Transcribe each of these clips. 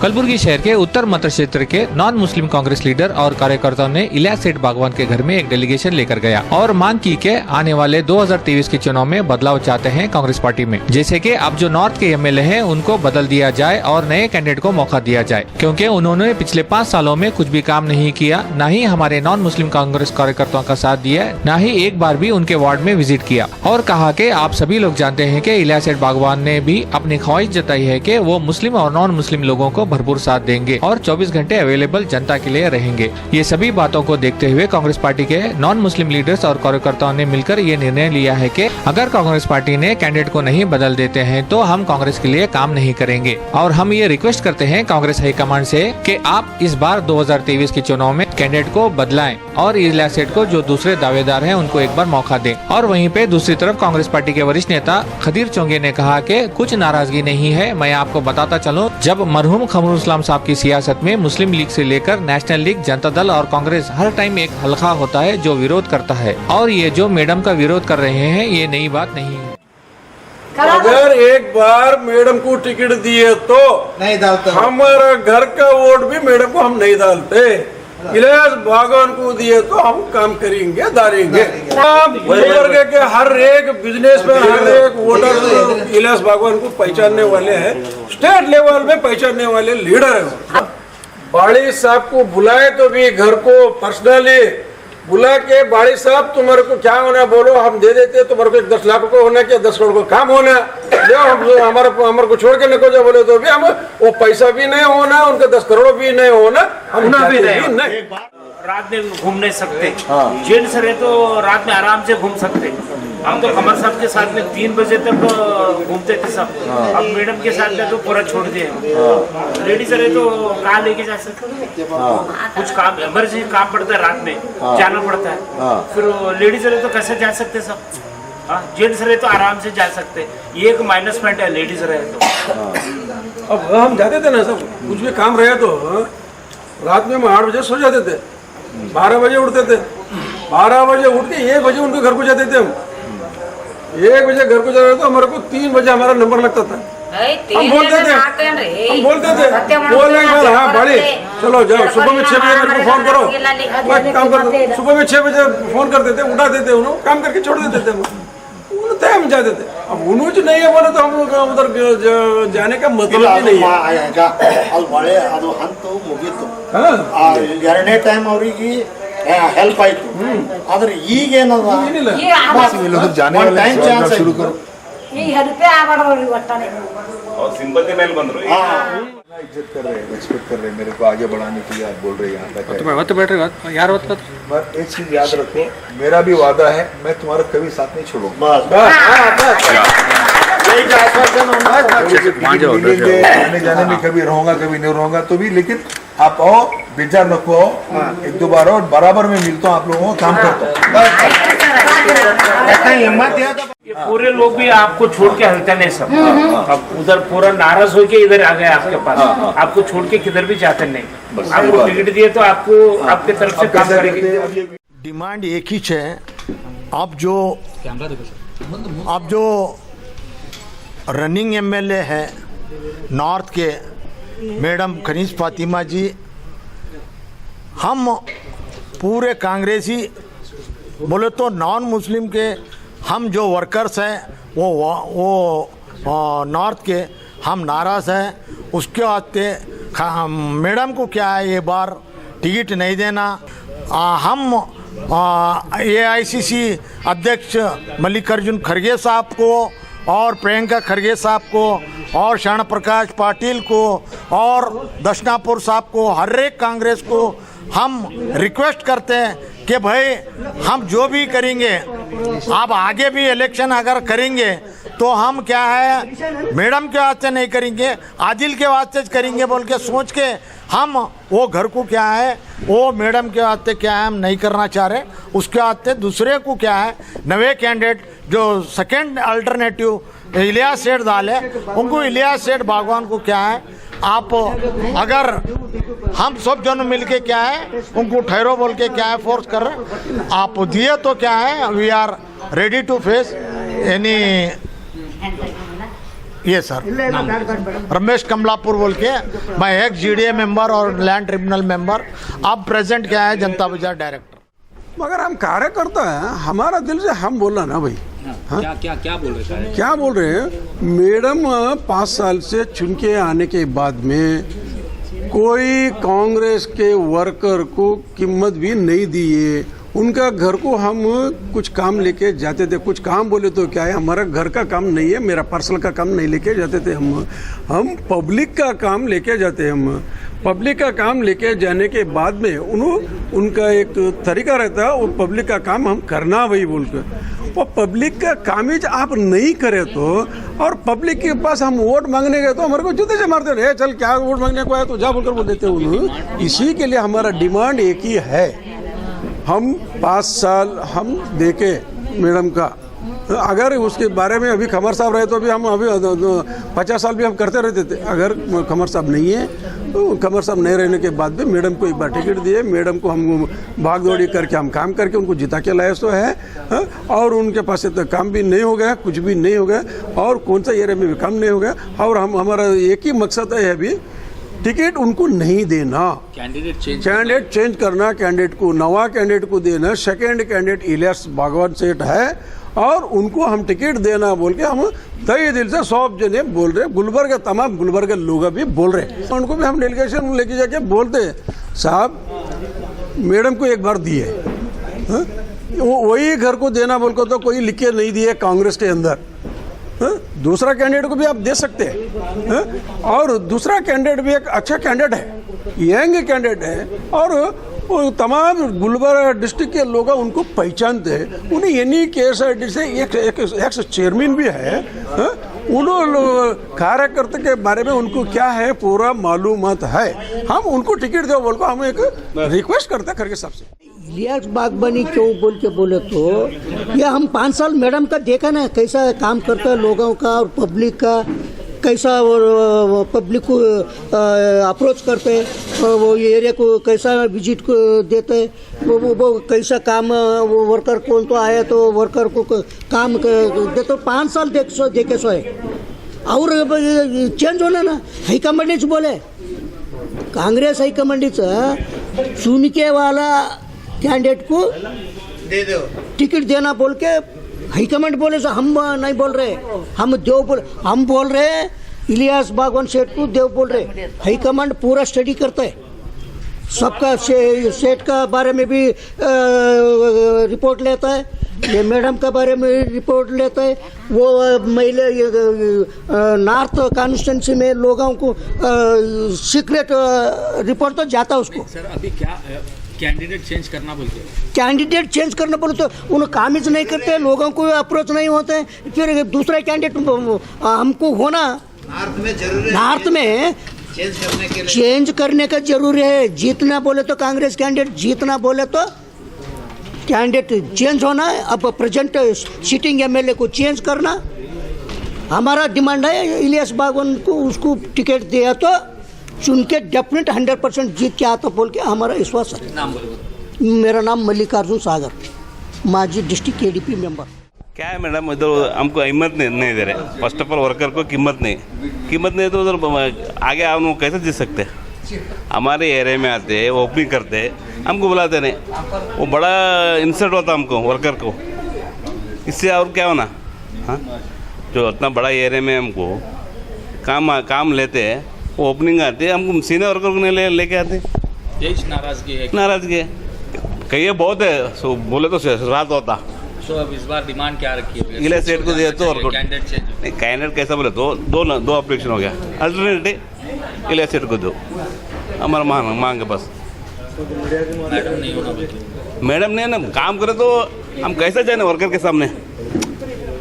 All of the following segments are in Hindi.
कलबुर्गी शहर के उत्तर मध्य क्षेत्र के नॉन मुस्लिम कांग्रेस लीडर और कार्यकर्ताओं ने इलियास सेठ बागवान के घर में एक डेलीगेशन लेकर गया और मांग की कि आने वाले 2023 के चुनाव में बदलाव चाहते हैं कांग्रेस पार्टी में, जैसे कि अब जो नॉर्थ के एमएलए हैं उनको बदल दिया जाए और नए कैंडिडेट को मौका दिया जाए, क्योंकि उन्होंने पिछले 5 सालों में कुछ भी काम नहीं किया, न ही हमारे नॉन मुस्लिम कांग्रेस कार्यकर्ताओं का साथ दिया, न ही एक बार भी उनके वार्ड में विजिट किया। और कहा कि आप सभी लोग जानते हैं कि इलियास सेठ बागवान ने भी अपनी ख्वाहिश जताई है कि वो मुस्लिम और नॉन मुस्लिम लोगों को भरपूर साथ देंगे और 24 घंटे अवेलेबल जनता के लिए रहेंगे। ये सभी बातों को देखते हुए कांग्रेस पार्टी के नॉन मुस्लिम लीडर्स और कार्यकर्ताओं ने मिलकर ये निर्णय लिया है कि अगर कांग्रेस पार्टी ने कैंडिडेट को नहीं बदल देते हैं तो हम कांग्रेस के लिए काम नहीं करेंगे। और हम ये रिक्वेस्ट करते हैं कांग्रेस हाईकमांड से कि आप इस बार 2023 के चुनाव में कैंडिडेट को बदलाएं और इलियास सेठ को जो दूसरे दावेदार हैं उनको एक बार मौका दें। और वहीं पे दूसरी तरफ कांग्रेस पार्टी के वरिष्ठ नेता खदीर चोंगे ने कहा कि कुछ नाराजगी नहीं है। मैं आपको बताता चलूं, जब मरहूम खमरुल इस्लाम साहब की सियासत में मुस्लिम लीग से लेकर नेशनल लीग, जनता दल और कांग्रेस हर टाइम एक हल्का होता है जो विरोध करता है, और ये जो मैडम का विरोध कर रहे हैं ये नई बात नहीं है। अगर एक बार मैडम को टिकट दिए तो नहीं डालते, हमारा घर का वोट भी मैडम को हम नहीं डालते। इलियास बागवान को दिए तो हम काम करेंगे, दारेंगे। वर्ग के हर एक बिजनेसमैन, हर एक वोटर इलियास बागवान को पहचानने वाले हैं, स्टेट लेवल में पहचानने वाले लीडर है। बाड़ी साहब को बुलाए तो भी घर को पर्सनली बुला के, बाड़ी साहब तुम्हारे को क्या होना बोलो, हम दे देते। तुम्हारे को 10 लाख रुपए होना, क्या 10 करोड़ को काम होना, जो हमारे को छोड़ के निकल जाए बोले तो भी हम वो पैसा भी नहीं होना, उनके 10 करोड़ भी नहीं होना, हम भी नहीं। रात में घूम नहीं सकते, जेंट्स रहे तो रात में आराम से घूम सकते। हम तो कमर साहब के साथ में 3 बजे तक घूमते थे सब। अब मैडम के साथ में तो पूरा छोड़ दिए। लेडीज रहे तो कहाँ लेके जा सकते, कुछ काम इमरजेंसी काम पड़ता है, रात में जाना पड़ता है, फिर लेडीज रहे तो कैसे जा सकते सब। जेंट्स रहे तो आराम से जा सकते। ये एक माइनस पॉइंट है लेडीज रहे तो। अब हम जाते थे ना सब, कुछ भी काम रहे तो रात में हम 8 बजे सो जाते थे, 12 बजे उठते थे, 12 बजे उठ के 1 बजे उनके घर को जाते थे। हम 1 बजे घर को जाते तो हमारे को 3 बजे हमारा नंबर लगता था। हम बोलते थे बोलने के बाद हाँ बड़ी चलो जाओ, सुबह में 6 बजे मेरे को फोन करो, मैं काम कर। सुबह में 6 बजे फोन करते थे, उठा देते, उन्होंने काम करके छोड़ देते थे, हम जाते थे। अब उन्होंने नहीं है बोले तो हम लोग उधर जाने का मतलब ही नहीं है। ಎರಡನೇ ಟೈಮ್ ಅವರಿಗೆ ಹೆಲ್ಪ್ ಆಯ್ತು, ಆದ್ರೆ ಈಗೇನದ ಶುರು ಕರೋ सिंपति मेल बंद रही। इज्जत कर रहे हैं, रेस्पेक्ट कर रहे हैं, मेरे को आगे बढ़ाने के लिए आप बोल रहे हैं। यहाँ तक बैठ रहे यार, बस एक चीज याद रखो, मेरा भी वादा है, मैं तुम्हारा कभी साथ नहीं छोड़ूंगा। आने जाने में कभी रहूंगा, कभी नहीं रहूंगा तो भी, लेकिन आप आओ, बेजार रखो, 1-2 बार और बराबर में मिलता हूँ आप लोगों को, काम करता हूँ। ये पूरे लोग भी आपको छोड़ के हलते नहीं सब। अब उधर पूरा नाराज होके इधर आ गए आपके पास, आपको छोड़ के किधर भी जाते नहीं। आपको टिकट दिए तो आपको आपके तरफ से काम करेंगे। डिमांड एक ही है। अब जो रनिंग एमएलए है नॉर्थ के मैडम खनीज फातिमा जी, हम पूरे कांग्रेसी बोले तो नॉन मुस्लिम के हम जो वर्कर्स हैं वो नॉर्थ के हम नाराज़ हैं। उसके वास्ते मैडम को क्या है, ये बार टिकट नहीं देना। हम AICC अध्यक्ष मल्लिकार्जुन खड़गे साहब को और प्रियंका खड़गे साहब को और शरण प्रकाश पाटिल को और दक्षिणापुर साहब को, हर एक कांग्रेस को हम रिक्वेस्ट करते हैं कि भाई हम जो भी करेंगे, आप आगे भी इलेक्शन अगर करेंगे तो हम क्या है मैडम के वास्ते नहीं करेंगे, आदिल के वास्ते करेंगे बोल के सोच के हम वो घर को क्या है, वो मैडम के वास्ते क्या है हम नहीं करना चाह रहे। उसके वास्ते दूसरे को क्या है, नवे कैंडिडेट जो सेकेंड अल्टरनेटिव इलियास सेठ डाले, उनको इलियास सेठ बागवान को क्या है, आप अगर हम सब जन मिल के क्या है उनको ठहरो बोल के क्या है फोर्स कर रहे, आप दिए तो क्या है we are ready to face any ये सर रमेश कमलापुर बोल के, मैं एक जीडीए मेंबर और लैंड ट्रिब्यूनल मेंबर, अब प्रेजेंट क्या है जनता बाजार डायरेक्टर। मगर हम कार्यकर्ता हैं, हमारा दिल से हम बोला ना भाई। हाँ? क्या बोल रहे हैं मैडम 5 साल से चुन के आने के बाद में कोई कांग्रेस के वर्कर को कीमत भी नहीं दिए। उनका घर को हम कुछ काम लेके जाते थे, कुछ काम बोले तो क्या है, हमारा घर का काम नहीं है, मेरा पर्सनल का काम नहीं लेके जाते थे हम पब्लिक का काम लेके जाते हैं। हम पब्लिक का काम लेके जाने के बाद में उनका एक तरीका रहता है, वो पब्लिक का काम हम करना वही बोल कर, वो पब्लिक का काम ही आप नहीं करे तो, और पब्लिक के पास हम वोट मांगने गए तो हमारे को जूते से मारते रहे, चल क्या वोट मांगने को आया तो जा बोलकर बोल देते हैं। इसी के लिए हमारा डिमांड एक ही है, हम 5 साल हम देके मैडम का, अगर उसके बारे में अभी खमर साहब रहे तो भी हम अभी 50 साल भी हम करते रहते थे। अगर खमर साहब नहीं है तो खमर साहब नहीं रहने के बाद भी मैडम को एक बार टिकट दिए, मैडम को हम भाग दौड़ी करके हम काम करके उनको जिता के लाए सो है। और उनके पास तो काम भी नहीं हो गया, कुछ भी नहीं हो गया, और कौन सा एरिया में भी काम नहीं हो गया। और हमारा एक ही मकसद है अभी, टिकट उनको नहीं देना, कैंडिडेट चेंज करना, कैंडिडेट को नवा कैंडिडेट को देना। सेकेंड कैंडिडेट इलियास बागवान सेठ है और उनको हम टिकट देना बोल के हम तय दिल से 100 जने बोल रहे, गुलबर्ग तमाम गुलबर्ग के लोग भी बोल रहे। उनको भी हम डेलीगेशन लेके जाके बोलते साहब मैडम को एक बार दिए, वही घर को देना बोल को तो कोई लिख के नहीं दिए कांग्रेस के अंदर। दूसरा कैंडिडेट को भी आप दे सकते हैं, और दूसरा कैंडिडेट भी एक अच्छा कैंडिडेट है, यंग कैंडिडेट है, और तमाम गुलबर्गा डिस्ट्रिक्ट के लोग उनको पहचानते हैं। उन्हें यानी KSRTC से एक चेयरमैन भी है, उन्होंने कार्यकर्ता के बारे में उनको क्या है पूरा मालूमात है। हम उनको टिकट दो बोल को हम एक रिक्वेस्ट करते हैं खड़गे साहब से। इलियास बागवानी क्यों बोल के बोले तो ये हम 5 साल मैडम का देखा ना, कैसा काम करता है लोगों का और पब्लिक का, कैसा और पब्लिक को अप्रोच करते, वो एरिया को कैसा विजिट को देते, वो कैसा काम, वो वर्कर कौन तो आया तो वर्कर को काम देते। 5 साल देखे सो है, और चेंज होना ना हाईकमांडीच बोले, कांग्रेस हाईकमांडीचं चुनके वाला कैंडिडेट को दे दो टिकट देना बोल के हाईकमांड बोले, सो हम नहीं बोल रहे, हम बोल रहे इलियास बागवान सेठ को देव बोल रहे। हाईकमांड पूरा स्टडी करता है, सबका सेठ का बारे में भी रिपोर्ट लेता है, ये मैडम का बारे में रिपोर्ट लेता है। वो महिला नॉर्थ कॉन्स्टिट्यूंसी में लोगों को सीक्रेट रिपोर्ट तो जाता उसको। सर अभी क्या कैंडिडेट चेंज करना बोलते हैं, कैंडिडेट चेंज करना बोले तो उन्हें काम ही नहीं करते, लोगों को अप्रोच नहीं होते, फिर दूसरा कैंडिडेट हमको होना नॉर्थ में चेंज करने का जरूरी है। जीतना बोले तो कांग्रेस कैंडिडेट जीतना बोले तो कैंडिडेट चेंज होना है। अब प्रेजेंट सिटिंग MLA को चेंज करना हमारा डिमांड है। इलियास बागवान को उसको टिकट दिया तो चुन के डेफिनेट 100% जीत के आता बोल के हमारा विश्वास है। नाम बोलो। मेरा नाम मल्लिकार्जुन सागर, माजी डिस्ट्रिक्ट KDP मेंबर। क्या है मैडम, इधर हमको हिम्मत नहीं दे रहे। फर्स्ट ऑफ ऑल वर्कर को कीमत नहीं तो उधर आगे हम कैसे जीत सकते हैं। हमारे एरिया में आते हैं, ओपनिंग करते हैं, हमको बुलाते नहीं, वो बड़ा इंसल्ट होता हमको वर्कर को। इससे और क्या होना, हाँ जो इतना बड़ा एरिया में हमको काम लेते हैं, वो ओपनिंग आते हैं, हमको सीनियर वर्कर को नहीं लेके आते। नाराजगी है, नाराजगी है, कहिए बहुत है, सो बोले तो रात होता। सो अब इस बार डिमांड क्या रखी है? इलियास सेठ को दिया तो और कैंडिडेट चेंज, कैंडिडेट कैसा बोले तो दो ऑप्शन हो गया, अल्टरनेटिव इलियास सेठ को दो, हमारा मांग है बस। मैडम नहीं होना बोलते, मैडम ने ना काम करे तो हम कैसे जाने वर्कर के सामने,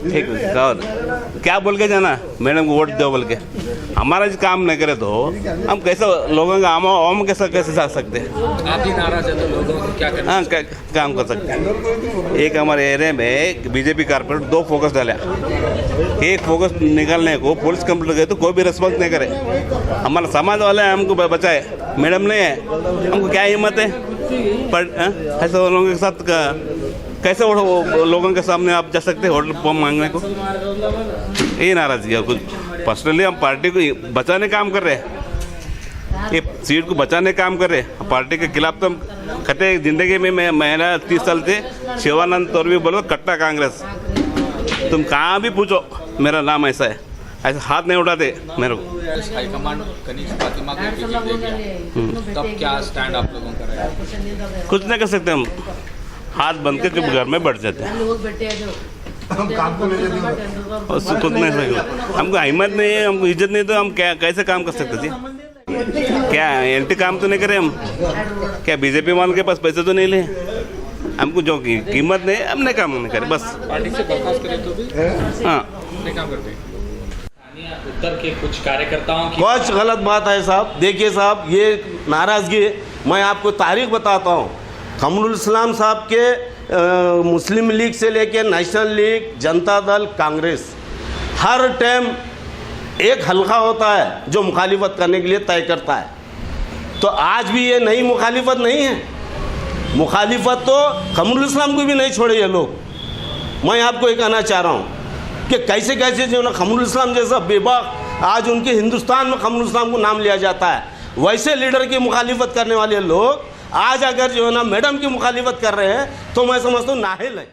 ठीक और क्या बोल के जाना मैडम को वोट दो बोल के। हमारा काम नहीं करे तो हम कैसे लोगों का आम कैसे जा सकते हैं। आप ही नाराज है तो लोगों को क्या करना? हाँ काम कर सकते हैं। एक हमारे एरिया में बीजेपी कारपोरेट 2 फोकस डाला, एक फोकस निकालने को पुलिस कंप्लेंट गए तो कोई भी रिस्पॉन्स नहीं करे। हमारा समाज वाले हमको बचाए, मैडम नहीं है, हमको क्या हिम्मत है पर ऐसे लोगों के साथ कैसे लोगों के सामने आप जा सकते हैं होटल मांगने को। यही नाराजगी है कुछ पर्सनली हम पार्टी को बचाने काम कर रहे हैं, ये सीट को बचाने काम कर रहे हैं। पार्टी के खिलाफ तो हम कहते जिंदगी में मेरा 30 साल से शिवानंद तौरवी बोलो कट्टा कांग्रेस, तुम कहाँ भी पूछो मेरा नाम ऐसा है, ऐसे हाथ नहीं उठाते मेरे को। हाईकमांड कनिष्ठ फातिमा को टिकट दे दिया, तब क्या स्टैंड आप लोगों का रहेगा? कुछ नहीं कर सकते हम, हाथ बंद के चुप घर में बैठ जाते हैं, उससे कुछ नहीं सकते। हमको हिम्मत नहीं है, हमको इज्जत नहीं, तो हम क्या कैसे काम कर सकते जी? क्या एंटी काम तो नहीं करें हम? क्या बीजेपी वालों के पास पैसे तो नहीं ले? हमको जो कीमत नहीं, हमने काम नहीं करे बस। पार्टी से बर्खास्त करें तो भी हाँ नहीं काम करते। उत्तर के कुछ कार्यकर्ताओं की कुछ गलत बात है साहब। देखिए साहब, ये नाराज़गी, मैं आपको तारीख बताता हूँ। कमरुल इस्लाम साहब के मुस्लिम लीग से लेके नेशनल लीग, जनता दल, कांग्रेस, हर टाइम एक हल्का होता है जो मुखालिफत करने के लिए तय करता है। तो आज भी ये नई मुखालिफत नहीं है, मुखालिफत तो कमरुल इस्लाम को भी नहीं छोड़े ये लोग। मैं आपको ये कहना चाह रहा हूँ कि कैसे कैसे जो ना कमरुल इस्लाम जैसा बेबाक आज उनके हिंदुस्तान में कमरुल इस्लाम को नाम लिया जाता है, वैसे लीडर की मुखालिफत करने वाले लोग आज अगर जो है ना मैडम की मुखालिफत कर रहे हैं तो मैं समझता हूँ नाहिल है।